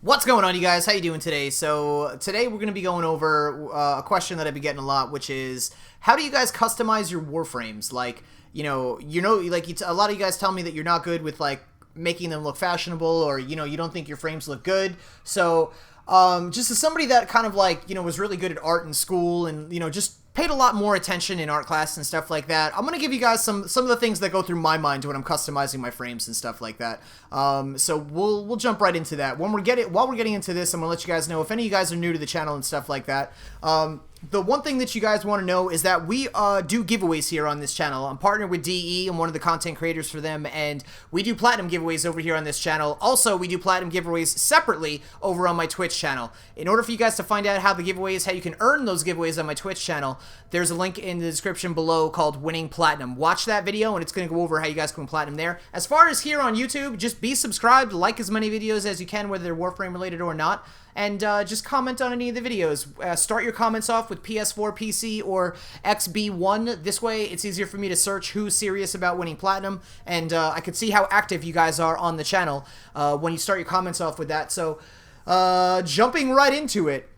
What's going on, you guys? How you doing today? So today we're going to be going over a question that I've been getting a lot, which is how do you guys customize your Warframes? Like, a lot of you guys tell me that you're not good with like making them look fashionable, or you don't think your frames look good. So just as somebody that kind of like was really good at art in school and just paid a lot more attention in art class and stuff like that, I'm gonna give you guys some of the things that go through my mind when I'm customizing my frames and stuff like that. So we'll jump right into that. While we're getting into this, I'm gonna let you guys know if any of you guys are new to the channel and stuff like that. The one thing that you guys want to know is that we do giveaways here on this channel. I'm partnered with DE. I'm one of the content creators for them, and we do platinum giveaways over here on this channel. Also, we do platinum giveaways separately over on my Twitch channel. In order for you guys to find out how the giveaways, how you can earn those giveaways on my Twitch channel, there's a link in the description below called Winning Platinum. Watch that video, and it's going to go over how you guys can win platinum there. As far as here on YouTube, just be subscribed, like as many videos as you can, whether they're Warframe related or not. And just comment on any of the videos. Start your comments off with PS4, PC, or XB1. This way, it's easier for me to search who's serious about winning platinum, and I can see how active you guys are on the channel when you start your comments off with that. So, jumping right into it.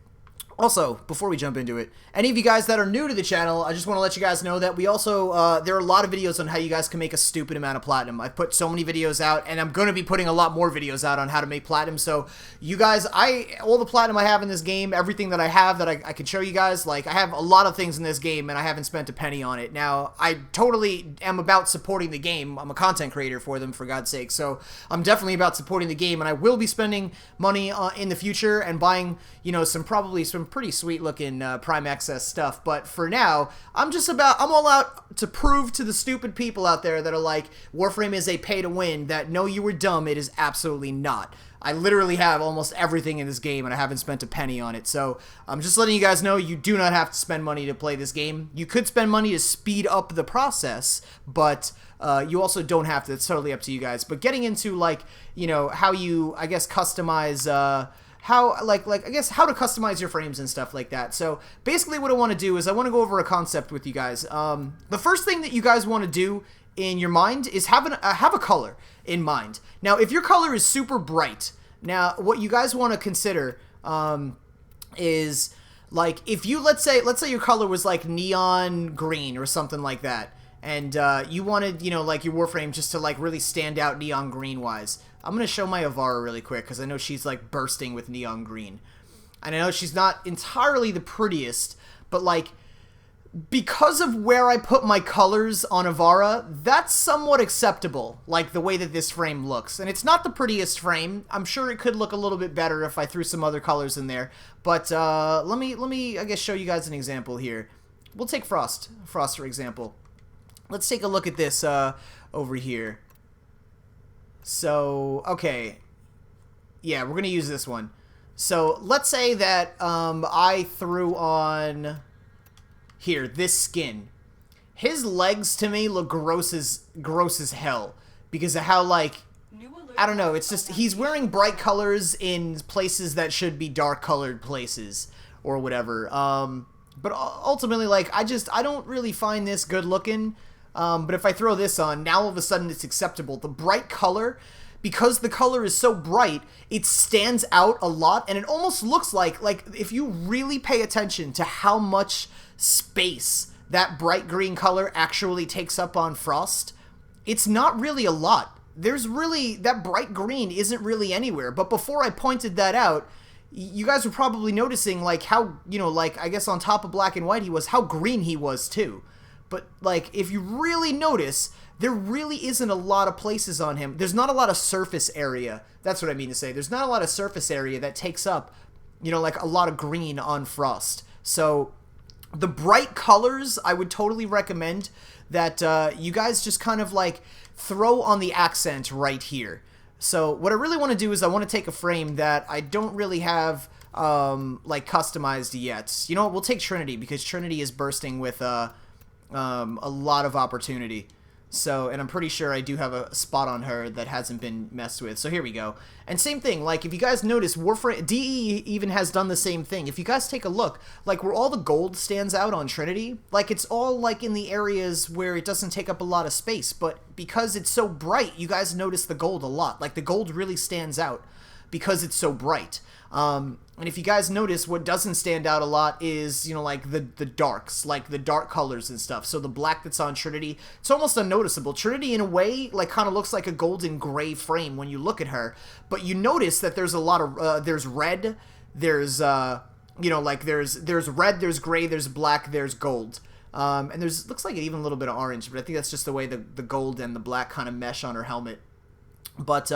Also, before we jump into it, any of you guys that are new to the channel, I just want to let you guys know that we also, there are a lot of videos on how you guys can make a stupid amount of platinum. I've put so many videos out, and I'm going to be putting a lot more videos out on how to make platinum. So, you guys, all the platinum I have in this game, everything that I have that I can show you guys, like, I have a lot of things in this game, and I haven't spent a penny on it. Now, I totally am about supporting the game. I'm a content creator for them, for God's sake. So, I'm definitely about supporting the game, and I will be spending money in the future and buying, probably some pretty sweet looking Prime Access stuff, but for now I'm all out to prove to the stupid people out there that are like Warframe is a pay to win, that no, you were dumb. It is absolutely not. I literally have almost everything in this game and I haven't spent a penny on it. So I'm just letting you guys know you do not have to spend money to play this game. You could spend money to speed up the process, but you also don't have to. It's totally up to you guys. But getting into like how you customize how to customize your frames and stuff like that. So basically what I want to do is I want to go over a concept with you guys. The first thing that you guys want to do in your mind is have a color in mind. Now, if your color is super bright, now what you guys want to consider is like if you let's say your color was like neon green or something like that, and you wanted like your Warframe just to like really stand out neon green wise. I'm going to show my Avara really quick because I know she's like bursting with neon green. And I know she's not entirely the prettiest, but like because of where I put my colors on Avara, that's somewhat acceptable, like the way that this frame looks. And it's not the prettiest frame. I'm sure it could look a little bit better if I threw some other colors in there. But let me I guess show you guys an example here. We'll take Frost for example. Let's take a look at this over here. So, okay, yeah, we're going to use this one. So, let's say that I threw on, here, this skin. His legs, to me, look gross as hell. Because of how, like, I don't know, it's just, he's wearing bright colors in places that should be dark-colored places, or whatever. But ultimately, like, I don't really find this good-looking. But if I throw this on, now all of a sudden it's acceptable. The bright color, because the color is so bright, it stands out a lot, and it almost looks like if you really pay attention to how much space that bright green color actually takes up on Frost, it's not really a lot. That bright green isn't really anywhere. But before I pointed that out, you guys were probably noticing like how, like I guess on top of black and white how green he was too. But, like, if you really notice, there really isn't a lot of places on him. There's not a lot of surface area. That's what I mean to say. There's not a lot of surface area that takes up, like a lot of green on Frost. So, the bright colors, I would totally recommend that you guys just kind of, like, throw on the accent right here. So, what I really want to do is I want to take a frame that I don't really have, like, customized yet. You know what? We'll take Trinity, because Trinity is bursting with, a lot of opportunity. So, and I'm pretty sure I do have a spot on her that hasn't been messed with. So here we go. And same thing, like if you guys notice, Warframe DE even has done the same thing. If you guys take a look, like where all the gold stands out on Trinity, like it's all like in the areas where it doesn't take up a lot of space, but because it's so bright, you guys notice the gold a lot. Like the gold really stands out. because it's so bright. And if you guys notice, what doesn't stand out a lot is, like the darks, like the dark colors and stuff. So the black that's on Trinity, it's almost unnoticeable. Trinity, in a way, like kind of looks like a golden gray frame when you look at her. But you notice that there's a lot of, there's red, there's, there's red, there's gray, there's black, there's gold. And there's, looks like even a little bit of orange, but I think that's just the way the gold and the black kind of mesh on her helmet. But,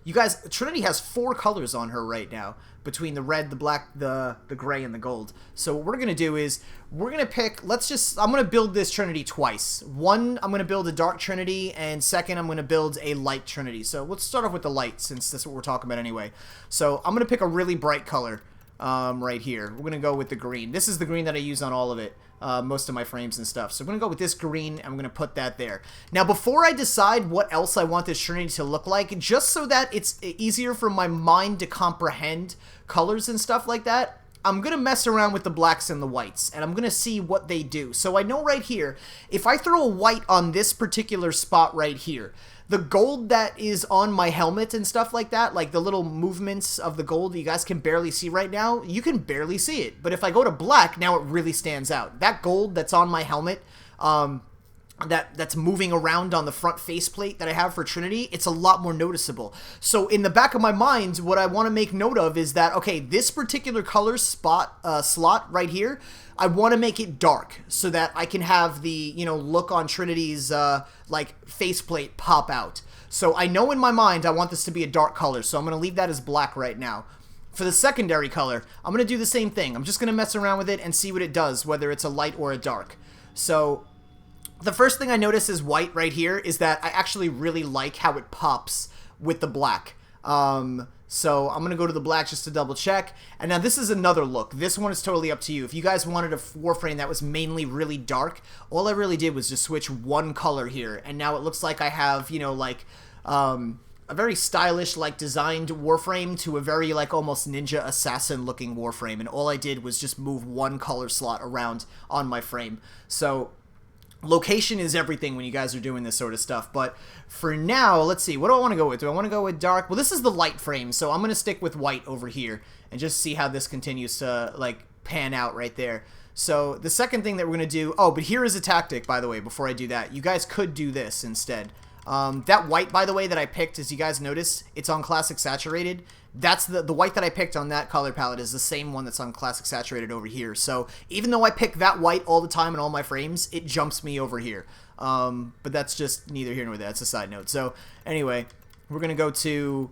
you guys, Trinity has 4 colors on her right now, between the red, the black, the gray, and the gold. So what we're going to do is, we're going to pick, I'm going to build this Trinity twice. One, I'm going to build a dark Trinity, and second, I'm going to build a light Trinity. So let's start off with the light, since that's what we're talking about anyway. So I'm going to pick a really bright color, right here. We're going to go with the green. This is the green that I use on all of it. Most of my frames and stuff. So I'm going to go with this green, and I'm going to put that there. Now, before I decide what else I want this Trinity to look like, just so that it's easier for my mind to comprehend colors and stuff like that, I'm going to mess around with the blacks and the whites, and I'm going to see what they do. So I know right here, if I throw a white on this particular spot right here, the gold that is on my helmet and stuff like that, like the little movements of the gold that you guys can barely see right now, you can barely see it. But if I go to black, now it really stands out. That gold that's on my helmet, that's moving around on the front faceplate that I have for Trinity, it's a lot more noticeable. So in the back of my mind, what I want to make note of is that, okay, this particular color slot right here, I want to make it dark so that I can have the, look on Trinity's, faceplate pop out. So I know in my mind I want this to be a dark color, so I'm going to leave that as black right now. For the secondary color, I'm going to do the same thing. I'm just going to mess around with it and see what it does, whether it's a light or a dark. So the first thing I notice is white right here is that I actually really like how it pops with the black. So I'm going to go to the black just to double check. And now this is another look. This one is totally up to you. If you guys wanted a Warframe that was mainly really dark, all I really did was just switch one color here. And now it looks like I have, a very stylish, designed Warframe to a very, almost ninja assassin looking Warframe. And all I did was just move one color slot around on my frame. So location is everything when you guys are doing this sort of stuff. But for now, let's see. What do I want to go with? Do I want to go with dark? Well, this is the light frame, so I'm going to stick with white over here and just see how this continues to, pan out right there. So the second thing that we're going to do... Oh, but here is a tactic, by the way, before I do that. You guys could do this instead. That white, by the way, that I picked, as you guys noticed, it's on Classic Saturated. That's the white that I picked on that color palette is the same one that's on Classic Saturated over here. So even though I pick that white all the time in all my frames, it jumps me over here. But that's just neither here nor there. That's a side note. So anyway, we're gonna go to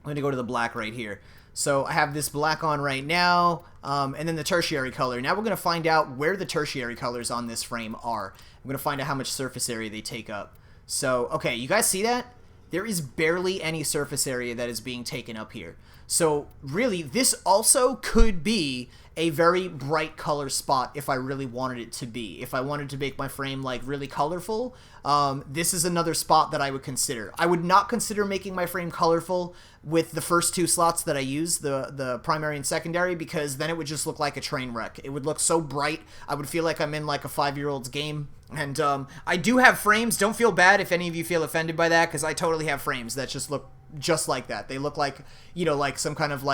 the black right here. So I have this black on right now, and then the tertiary color. Now we're gonna find out where the tertiary colors on this frame are. I'm gonna find out how much surface area they take up. So okay, you guys see that? There is barely any surface area that is being taken up here. So really, this also could be a very bright color spot if I really wanted it to be. If I wanted to make my frame really colorful, this is another spot that I would consider. I would not consider making my frame colorful with the first 2 slots that I use, the primary and secondary, because then it would just look like a train wreck. It would look so bright, I would feel like I'm in a 5-year-old's game. And I do have frames. Don't feel bad if any of you feel offended by that, because I totally have frames that just look just like that. They look like, some kind of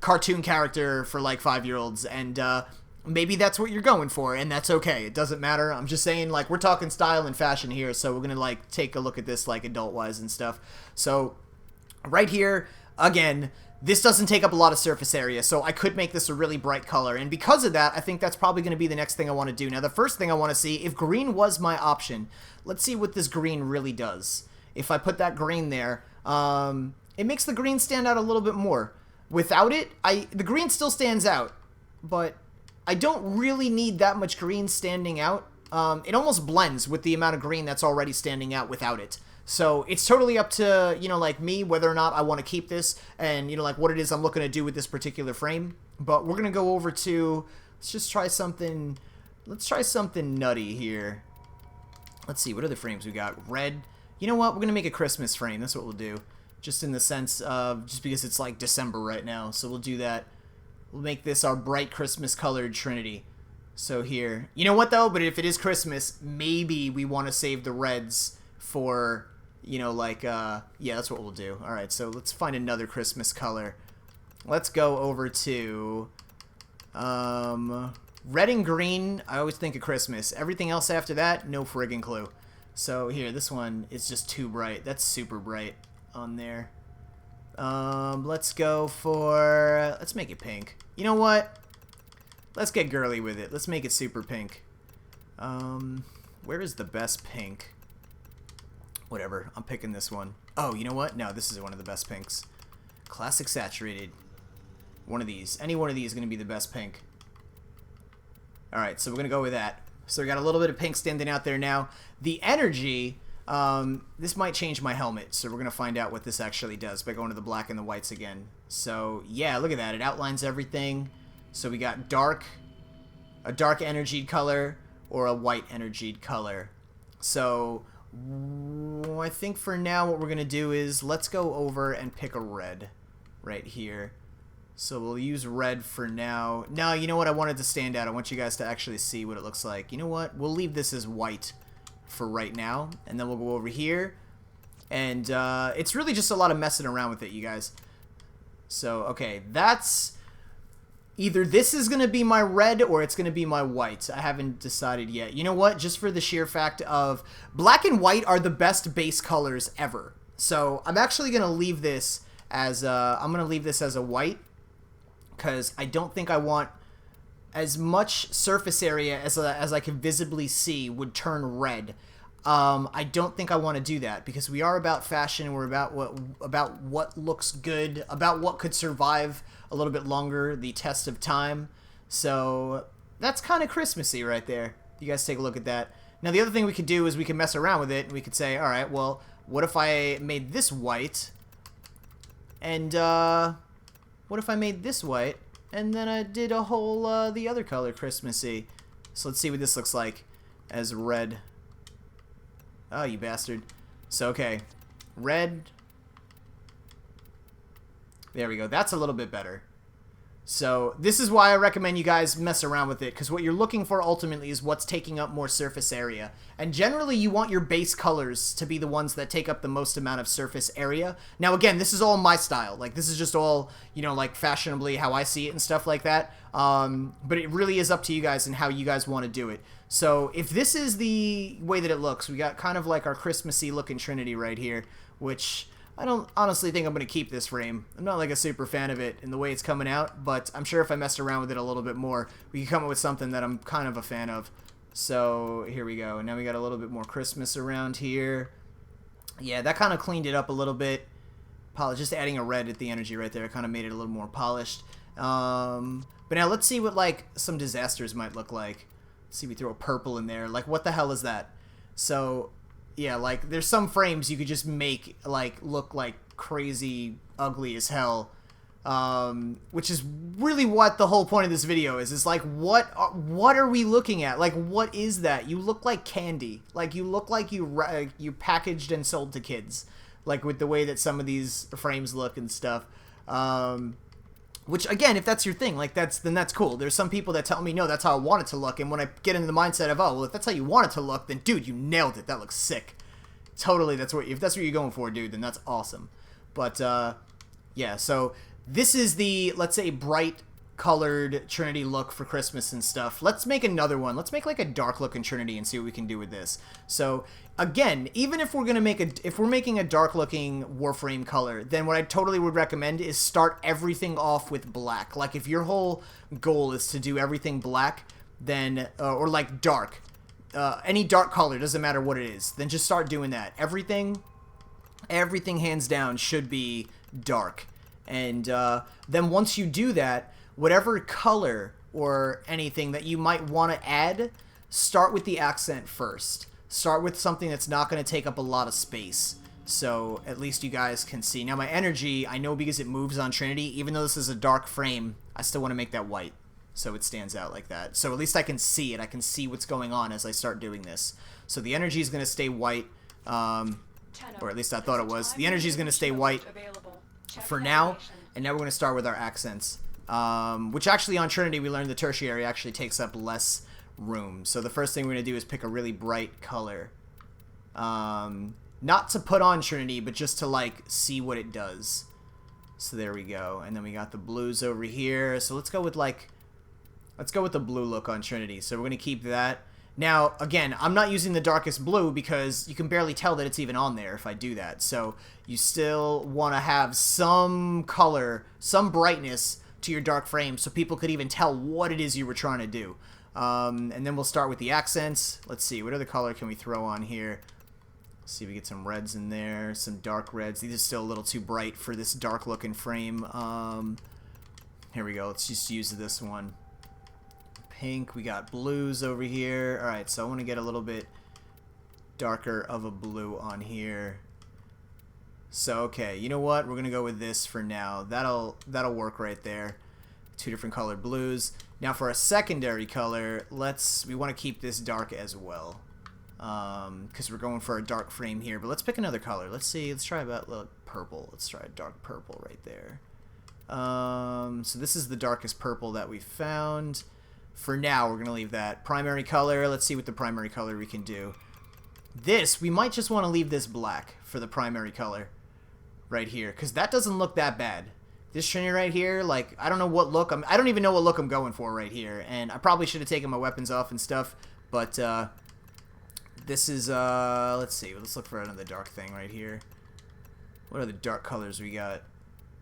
cartoon character for 5-year-olds, and maybe that's what you're going for, and that's okay. It doesn't matter. I'm just saying, we're talking style and fashion here, so we're gonna take a look at this adult-wise and stuff. So right here, again, this doesn't take up a lot of surface area, so I could make this a really bright color, and because of that, I think that's probably going to be the next thing I want to do. Now, the first thing I want to see, if green was my option, let's see what this green really does. If I put that green there, it makes the green stand out a little bit more. Without it, the green still stands out, but I don't really need that much green standing out. It almost blends with the amount of green that's already standing out without it. So it's totally up to, me, whether or not I want to keep this and, what it is I'm looking to do with this particular frame. But we're going to go over to, let's try something nutty here. Let's see, what other frames we got? Red. You know what? We're going to make a Christmas frame. That's what we'll do. Just in the sense of, just because it's December right now. So we'll do that. We'll make this our bright Christmas colored Trinity. So here. You know what, though? But if it is Christmas, maybe we want to save the reds for you know, like, yeah, that's what we'll do. All right, so let's find another Christmas color. Let's go over to red and green. I always think of Christmas. Everything else after that, no friggin' clue. So here, this one is just too bright. That's super bright on there. Let's go for, let's make it pink. You know what? Let's get girly with it. Let's make it super pink. Where is the best pink? Whatever, I'm picking this one. Oh, you know what? No, this is one of the best pinks. Classic saturated. One of these. Any one of these is going to be the best pink. Alright, so we're going to go with that. So we got a little bit of pink standing out there now. The energy, this might change my helmet, so we're going to find out what this actually does by going to the black and the whites again. So, yeah, look at that. It outlines everything. So we got dark, a dark energied color, or a white energied color. So I think for now what we're going to do is let's go over and pick a red right here. So we'll use red for now. No, you know what? I wanted to stand out. I want you guys to actually see what it looks like. You know what? We'll leave this as white for right now. And then we'll go over here. And it's really just a lot of messing around with it, you guys. So, okay. That's either this is going to be my red or it's going to be my white. I haven't decided yet. You know what? Just for the sheer fact of black and white are the best base colors ever. So I'm actually going to leave this as a white. Because I don't think I want as much surface area as I can visibly see would turn red. I don't think I want to do that because we are about fashion. We're about what looks good, about what could survive a little bit longer, the test of time. So that's kind of Christmassy right there. You guys take a look at that. Now the other thing we could do is we can mess around with it and we could say, all right, well, what if I made this white and what if I made this white, and then I did a whole, the other color Christmassy? So let's see what this looks like as red. Oh, you bastard. So, okay. Red. There we go. That's a little bit better. So, this is why I recommend you guys mess around with it, because what you're looking for ultimately is what's taking up more surface area. And generally, you want your base colors to be the ones that take up the most amount of surface area. Now, again, this is all my style. Like, this is just all, you know, like, fashionably how I see it and stuff like that. But it really is up to you guys and how you guys want to do it. So, if this is the way that it looks, we got kind of like our Christmassy looking Trinity right here, which I don't honestly think I'm going to keep this frame. I'm not like a super fan of it in the way it's coming out, but I'm sure if I messed around with it a little bit more, we could come up with something that I'm kind of a fan of. So here we go. Now we got a little bit more Christmas around here. Yeah, that kind of cleaned it up a little bit. Just adding a red at the energy right there kind of made it a little more polished. But now let's see what like some disasters might look like. Let's see, we throw a purple in there. Like, what the hell is that? So yeah, like, there's some frames you could just make, like, look like crazy ugly as hell. Which is really what the whole point of this video is. It's like, what are we looking at? Like, what is that? You look like candy. Like, you look like you packaged and sold to kids. Like, with the way that some of these frames look and stuff. Which, again, if that's your thing, like, then that's cool. There's some people that tell me, no, that's how I want it to look. And when I get into the mindset of, oh, well, if that's how you want it to look, then, dude, you nailed it. That looks sick. Totally, if that's what you're going for, dude, then that's awesome. But, yeah, so this is the, let's say, bright colored Trinity look for Christmas and stuff. Let's make another one. Let's make like a dark looking Trinity and see what we can do with this. So again, even if we're gonna if we're making a dark looking Warframe color, then what I totally would recommend is start everything off with black. Like, if your whole goal is to do everything black, then or like dark, any dark color, doesn't matter what it is, then just start doing that. Everything hands down should be dark. And then once you do that, whatever color or anything that you might want to add, start with the accent first. Start with something that's not going to take up a lot of space, so at least you guys can see. Now my energy, I know because it moves on Trinity, even though this is a dark frame, I still want to make that white so it stands out like that. So at least I can see it. I can see what's going on as I start doing this. So the energy is going to stay white, or at least I thought it was. The energy is going to stay white for now, and now we're going to start with our accents. Which actually on Trinity we learned the tertiary actually takes up less room. So the first thing we're going to do is pick a really bright color. not to put on Trinity, but just to like see what it does. So there we go. And then we got the blues over here. So let's go with the blue look on Trinity. So we're going to keep that. Now, again, I'm not using the darkest blue because you can barely tell that it's even on there if I do that. So you still want to have some color, some brightness to your dark frame so people could even tell what it is you were trying to do. And then we'll start with the accents. Let's see, what other color can we throw on here? Let's see if we get some reds in there, some dark reds. These are still a little too bright for this dark looking frame. Here we go, let's just use this one. Pink, we got blues over here. Alright, so I want to get a little bit darker of a blue on here. So, okay, you know what? We're going to go with this for now. That'll work right there. Two different colored blues. Now for a secondary color, we want to keep this dark as well. Because we're going for a dark frame here. But let's pick another color. Let's see. Let's try about purple. Let's try a dark purple right there. So this is the darkest purple that we found. For now, we're going to leave that. Primary color. Let's see what the primary color we can do. This, we might just want to leave this black for the primary color. Right here. Because that doesn't look that bad. This Trinity right here, like, I don't know what look I don't even know what look I'm going for right here. And I probably should have taken my weapons off and stuff. But, this is, let's see. Let's look for another dark thing right here. What are the dark colors we got?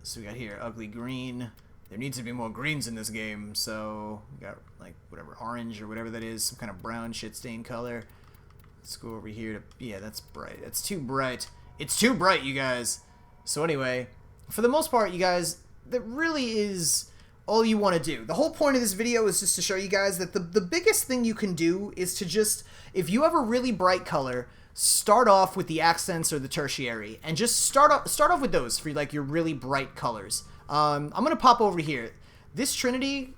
So we got here, ugly green. There needs to be more greens in this game. So, we got, like, whatever, orange or whatever that is. Some kind of brown shit stain color. Let's go over here to, yeah, that's bright. That's too bright. It's too bright, you guys. So anyway, for the most part, you guys, that really is all you want to do. The whole point of this video is just to show you guys that the biggest thing you can do is to just, if you have a really bright color, start off with the accents or the tertiary, and just start off with those for like your really bright colors. I'm gonna pop over here. This Trinity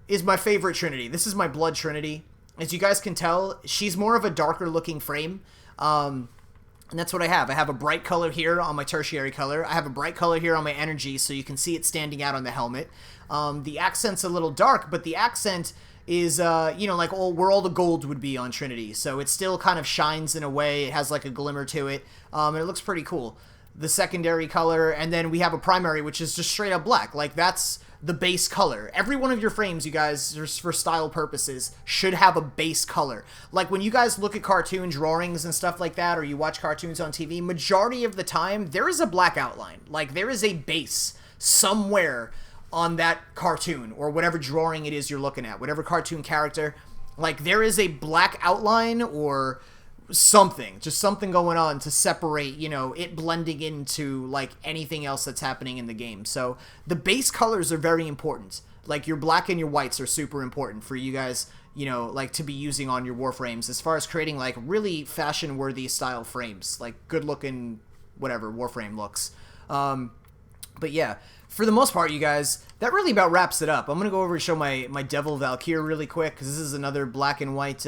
is my favorite Trinity. This is my blood Trinity. As you guys can tell, she's more of a darker looking frame. And that's what I have. I have a bright color here on my tertiary color. I have a bright color here on my energy, so you can see it standing out on the helmet. The accent's a little dark, but the accent is, you know, like where all the gold would be on Trinity. So it still kind of shines in a way. It has like a glimmer to it, and it looks pretty cool. The secondary color, and then we have a primary, which is just straight up black. Like, that's the base color. Every one of your frames, you guys, for style purposes, should have a base color. Like, when you guys look at cartoon drawings and stuff like that, or you watch cartoons on TV, majority of the time, there is a black outline. Like, there is a base somewhere on that cartoon, or whatever drawing it is you're looking at, whatever cartoon character. Like, there is a black outline, or something, just something going on to separate, you know, it blending into like anything else that's happening in the game. So the base colors are very important. Like, your black and your whites are super important for you guys, you know, like to be using on your Warframes as far as creating like really fashion worthy style frames, like good looking whatever Warframe looks. But yeah, for the most part, you guys, that really about wraps it up. I'm gonna go over and show my Devil Valkyr really quick, because this is another black and white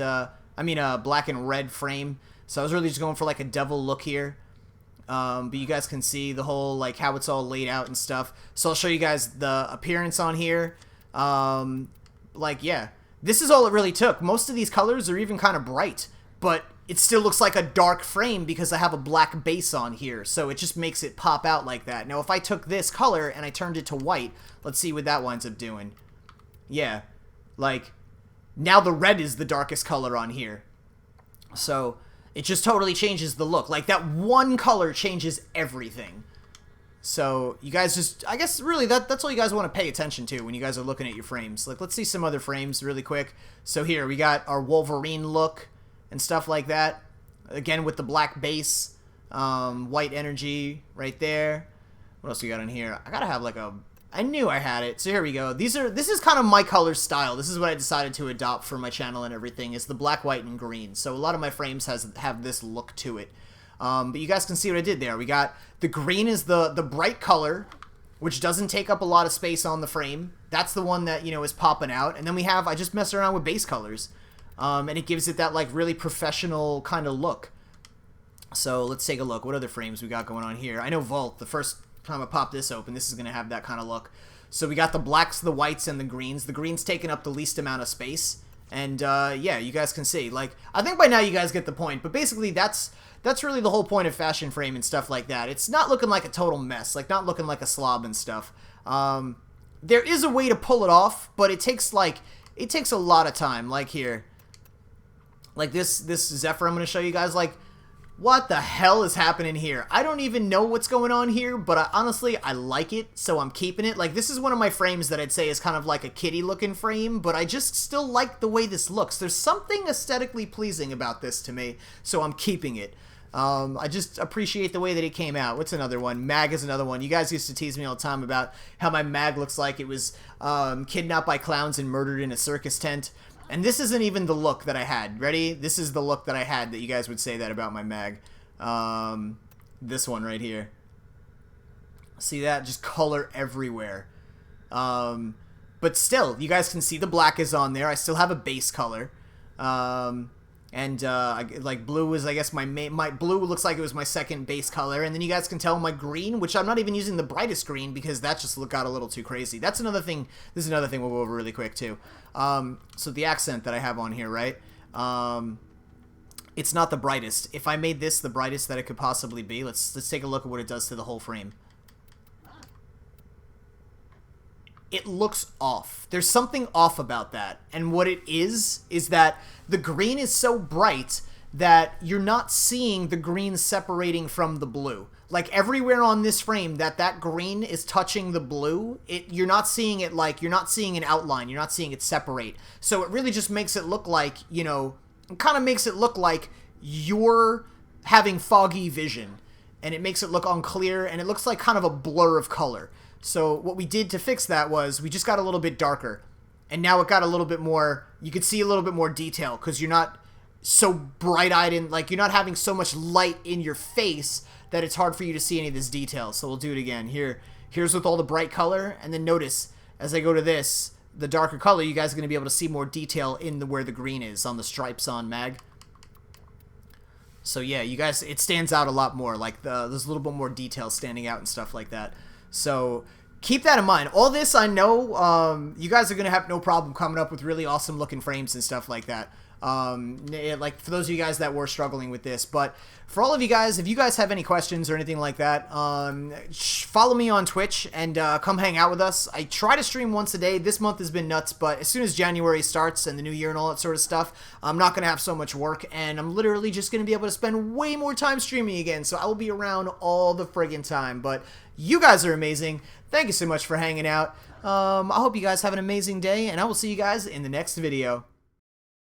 black and red frame. So I was really just going for like a devil look here. But you guys can see the whole, like, how it's all laid out and stuff. So I'll show you guys the appearance on here. Like, yeah, this is all it really took. Most of these colors are even kind of bright, but it still looks like a dark frame because I have a black base on here. So it just makes it pop out like that. Now, if I took this color and I turned it to white, let's see what that winds up doing. Yeah, like, now the red is the darkest color on here. So it just totally changes the look. Like, that one color changes everything. So you guys just, I guess really that's all you guys want to pay attention to when you guys are looking at your frames. Like, let's see some other frames really quick. So here we got our Wolverine look and stuff like that. Again, with the black base, white energy right there. What else we got in here? I gotta have like a, I knew I had it. So here we go. This is kind of my color style. This is what I decided to adopt for my channel and everything, is the black, white, and green. So a lot of my frames have this look to it. But you guys can see what I did there. We got the green is the bright color, which doesn't take up a lot of space on the frame. That's the one that, you know, is popping out. And then we have, I just messed around with base colors. And it gives it that, like, really professional kind of look. So let's take a look. What other frames we got going on here? I know Vault, the first time I pop this open, this is going to have that kind of look. So we got the blacks, the whites, and the greens. The greens taking up the least amount of space. And, yeah, you guys can see. Like, I think by now you guys get the point. But basically, that's that's really the whole point of fashion frame and stuff like that. It's not looking like a total mess, like not looking like a slob and stuff. There is a way to pull it off, but it takes a lot of time. Like here, like this Zephyr I'm going to show you guys, like, what the hell is happening here? I don't even know what's going on here, but honestly, I like it, so I'm keeping it. Like, this is one of my frames that I'd say is kind of like a kitty-looking frame, but I just still like the way this looks. There's something aesthetically pleasing about this to me, so I'm keeping it. I just appreciate the way that it came out. What's another one? Mag is another one. You guys used to tease me all the time about how my mag looks like it was kidnapped by clowns and murdered in a circus tent. And this isn't even the look that I had. Ready? This is the look that I had that you guys would say that about my mag. This one right here. See that? Just color everywhere. But still, you guys can see the black is on there. I still have a base color. Like blue was, I guess, my blue looks like it was my second base color, and then you guys can tell my green, which I'm not even using the brightest green because that just got a little too crazy. That's another thing. This is another thing we'll go over really quick too. So the accent that I have on here, right? It's not the brightest. If I made this the brightest that it could possibly be, let's take a look at what it does to the whole frame. It looks off. There's something off about that. And what it is that the green is so bright that you're not seeing the green separating from the blue. Like everywhere on this frame that green is touching the blue, you're not seeing it, like, you're not seeing an outline. You're not seeing it separate. So it really just makes it look like, you know, it kind of makes it look like you're having foggy vision. And it makes it look unclear, and it looks like kind of a blur of color. So what we did to fix that was we just got a little bit darker. And now it got a little bit more, you could see a little bit more detail because you're not so bright-eyed and, like, you're not having so much light in your face that it's hard for you to see any of this detail. So we'll do it again. Here's with all the bright color, and then notice as I go to this, the darker color, you guys are going to be able to see more detail in where the green is on the stripes on mag. So yeah, you guys, it stands out a lot more. Like there's a little bit more detail standing out and stuff like that. So keep that in mind. All this, I know, you guys are going to have no problem coming up with really awesome looking frames and stuff like that. Like for those of you guys that were struggling with this, but for all of you guys, if you guys have any questions or anything like that, follow me on Twitch and come hang out with us. I try to stream once a day. This month has been nuts, but as soon as January starts and the new year and all that sort of stuff, I'm not going to have so much work, and I'm literally just going to be able to spend way more time streaming again, so I will be around all the friggin' time. But you guys are amazing. Thank you so much for hanging out. I hope you guys have an amazing day, and I will see you guys in the next video.